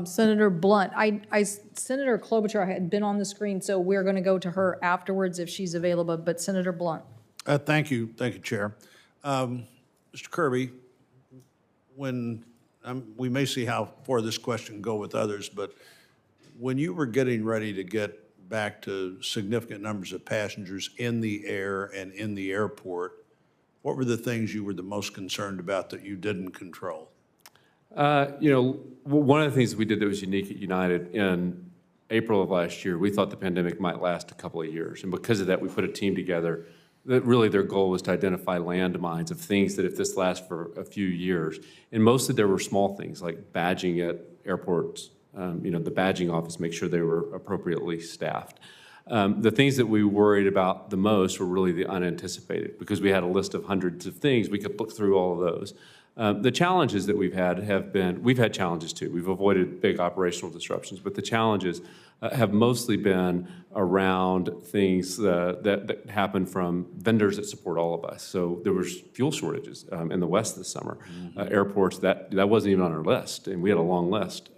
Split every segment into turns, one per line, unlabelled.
Senator Blunt, Senator Klobuchar had been on the screen, so we're going to go to her afterwards if she's available, but Senator Blunt.
Thank you, Chair. Mr. Kirby, we may see how far this question can go with others, but when you were getting ready to get back to significant numbers of passengers in the air and in the airport, what were the things you were the most concerned about that you didn't control?
One of the things we did that was unique at United in April of last year, we thought the pandemic might last a couple of years. And because of that, we put a team together that really their goal was to identify landmines of things that if this lasts for a few years, and mostly there were small things like badging at airports, the badging office, make sure they were appropriately staffed. The things that we worried about the most were really the unanticipated, because we had a list of hundreds of things. We could look through all of those. The challenges that we've had challenges too. We've avoided big operational disruptions, but the challenges have mostly been around things that happen from vendors that support all of us. So there was fuel shortages in the West this summer. Airports, that wasn't even on our list, and we had a long list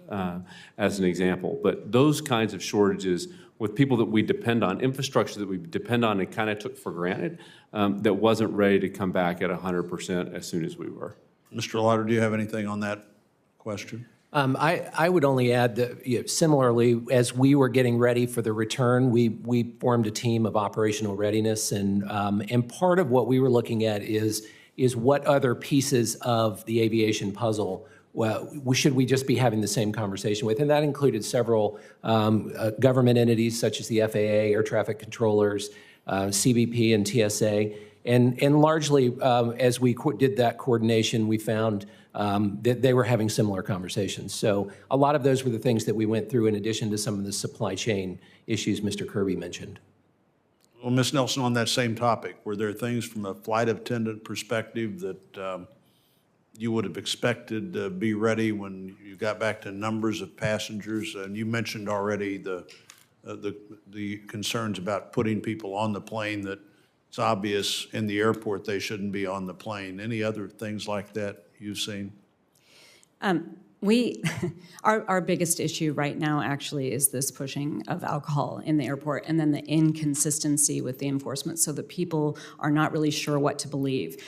as an example. But those kinds of shortages with people that we depend on, infrastructure that we depend on and kind of took for granted, that wasn't ready to come back at 100% as soon as we were.
Mr. Lauder, do you have anything on that question?
I would only add that similarly, as we were getting ready for the return, we formed a team of operational readiness, and part of what we were looking at is what other pieces of the aviation puzzle should we just be having the same conversation with, and that included several government entities such as the FAA, air traffic controllers, CBP, and TSA. And largely, as we did that coordination, we found that they were having similar conversations. So a lot of those were the things that we went through in addition to some of the supply chain issues Mr. Kirby mentioned.
Well, Ms. Nelson, on that same topic, were there things from a flight attendant perspective that you would have expected to be ready when you got back to numbers of passengers? And you mentioned already the concerns about putting people on the plane that it's obvious in the airport they shouldn't be on the plane. Any other things like that you've seen?
Our biggest issue right now actually is this pushing of alcohol in the airport, and then the inconsistency with the enforcement, so that people are not really sure what to believe.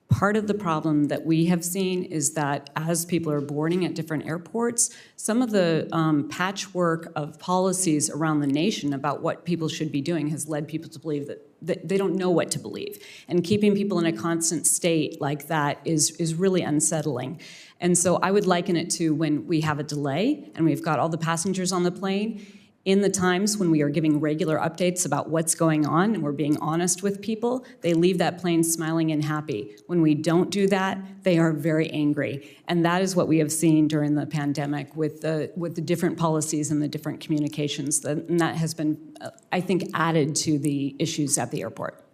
Part of the problem that we have seen is that as people are boarding at different airports, some of the patchwork of policies around the nation about what people should be doing has led people to believe that they don't know what to believe. And keeping people in a constant state like that is really unsettling. And so I would liken it to when we have a delay and we've got all the passengers on the plane. In the times when we are giving regular updates about what's going on and we're being honest with people, they leave that plane smiling and happy. When we don't do that, they are very angry. And that is what we have seen during the pandemic with the different policies and the different communications. And that has been, I think, added to the issues at the airport.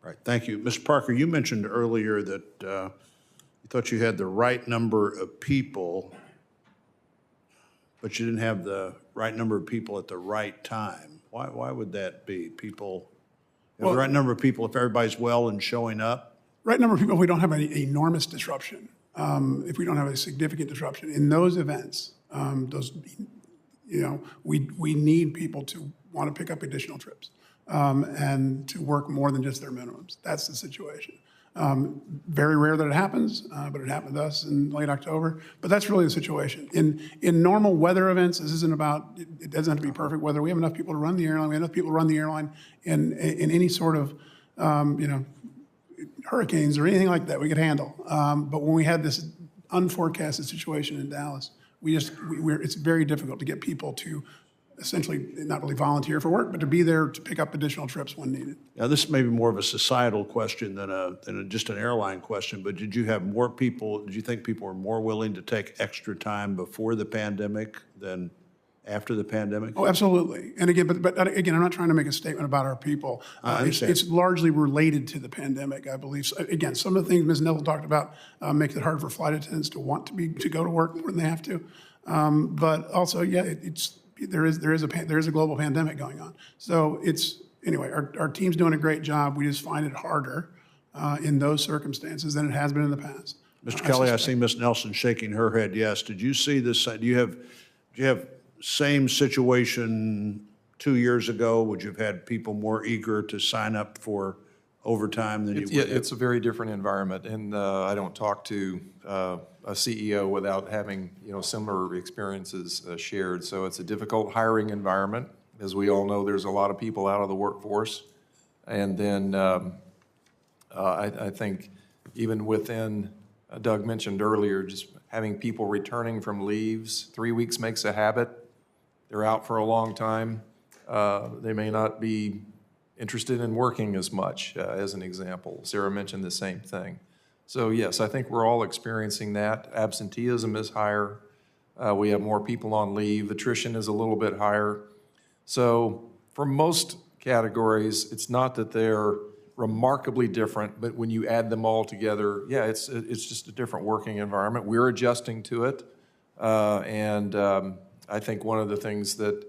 Right, thank you. Mr. Parker, you mentioned earlier that you thought you had the right number of people, but you didn't have the right number of people at the right time. Why would that be? The right number of people if everybody's well and showing up?
Right number of people if we don't have any enormous disruption. If we don't have a significant disruption. In those events, we need people to want to pick up additional trips and to work more than just their minimums. That's the situation. Very rare that it happens, but it happened to us in late October. But that's really the situation. In normal weather events, this isn't about, it doesn't have to be perfect weather. We have enough people to run the airline. We have enough people to run the airline in any sort of, hurricanes or anything like that we could handle. But when we had this unforecasted situation in Dallas, it's very difficult to get people to essentially not really volunteer for work, but to be there to pick up additional trips when needed.
Now, this may be more of a societal question than just an airline question, but did you think people were more willing to take extra time before the pandemic than after the pandemic?
Oh, absolutely. And again, but again, I'm not trying to make a statement about our people. It's largely related to the pandemic, I believe. So, again, some of the things Ms. Neville talked about makes it hard for flight attendants to want to go to work more than they have to. But also, yeah, there is a global pandemic going on. So anyway, our team's doing a great job. We just find it harder in those circumstances than it has been in the past.
Mr. Kelly, I see Ms. Nelson shaking her head yes. Did you see this, do you have same situation 2 years ago? Would you have had people more eager to sign up for overtime than you
Yeah,
would have?
it's a very different environment, and I don't talk to a CEO without having, similar experiences shared. So it's a difficult hiring environment. As we all know, there's a lot of people out of the workforce. And then I think even within, Doug mentioned earlier, just having people returning from leaves, 3 weeks makes a habit. They're out for a long time. They may not be interested in working as much, as an example. Sarah mentioned the same thing. So yes, I think we're all experiencing that. Absenteeism is higher. We have more people on leave. Attrition is a little bit higher. So for most categories, it's not that they're remarkably different, but when you add them all together, yeah, it's just a different working environment. We're adjusting to it. I think one of the things that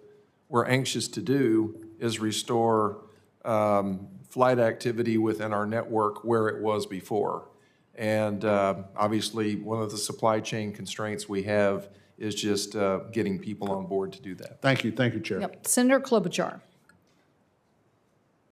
we're anxious to do is restore flight activity within our network where it was before. And obviously, one of the supply chain constraints we have is just getting people on board to do that.
Thank you, Chair.
Yep. Senator Klobuchar.